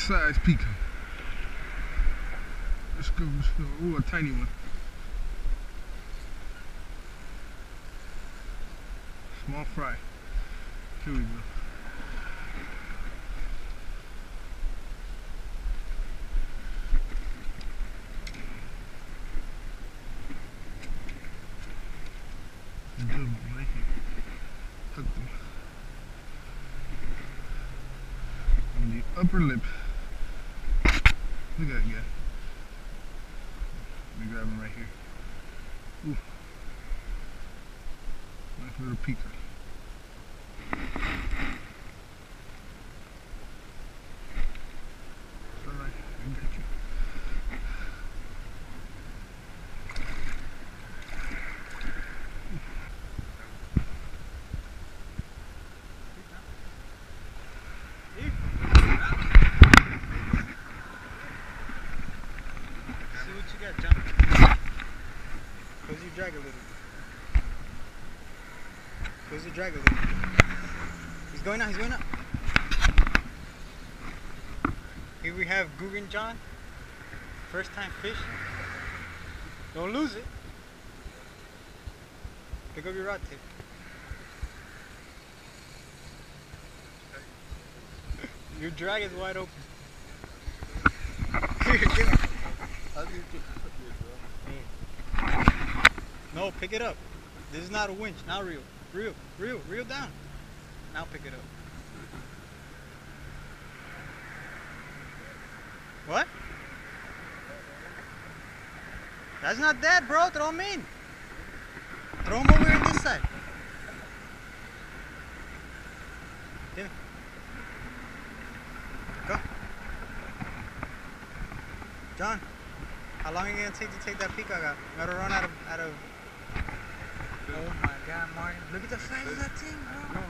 size peacock. Let's go, let's go. Ooh, a tiny one. Small fry. Here we go. Good one right here. Hooked him. On the upper lip. Look at that guy. Let me grab him right here. Ooh. Nice little peacock. It's alright, I got you. Close your drag a little. Close your drag a little. He's going up, he's going up. Here we have Googan John. First time fishing. Don't lose it. Pick up your rod tip. Your drag is wide open. Here, give it. No, pick it up. This is not a winch. Now reel. Reel down. Now pick it up. What? That's not dead, bro. Throw him in. Throw him over on this side. Give me. Go. John, how long are you gonna take to take that peacock out? You gotta run out of. Oh my God, Martin! Look at the size of that thing, bro.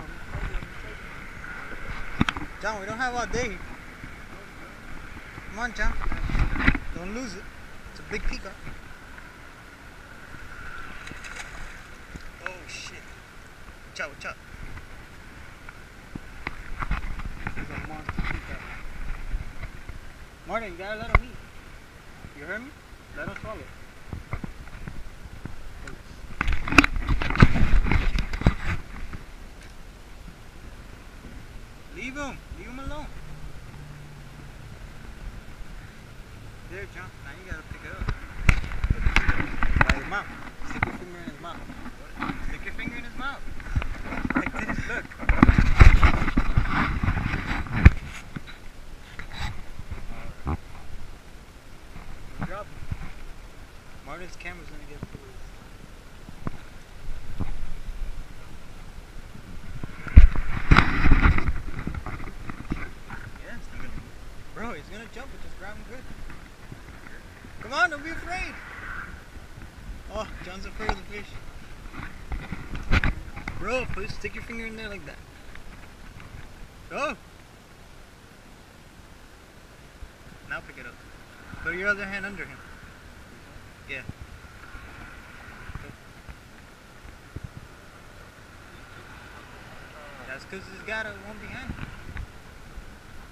John, we don't have all day. Come on, John. Don't lose it. It's a big peacock. Oh shit! Watch out! Watch out! There's a monster peacock. Martin, you gotta let him eat. You heard me? Let him swallow. Leave him alone. There, John, now you gotta pick it up. By his mouth. Stick your finger in his mouth. Stick your finger in his mouth. Like this, look. Alright. Drop him. Martin's camera's gonna get fluid. Bro, he's gonna jump, but just grab him good. Come on, don't be afraid. Oh, John's afraid of the fish. Bro, please stick your finger in there like that. Go. Now pick it up. Put your other hand under him. Yeah. Go. That's because he's got one behind him.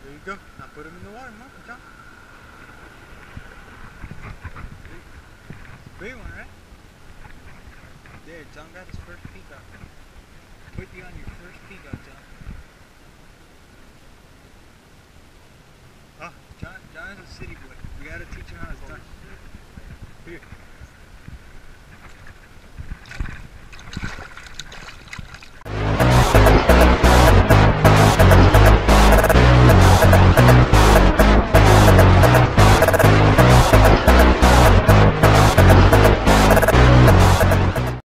There you go. Now put him in the water, John. It's a big one, right? There, John got his first peacock. Put you on your first peacock, John. Oh, John is a city boy. We gotta teach him how it's done. Here.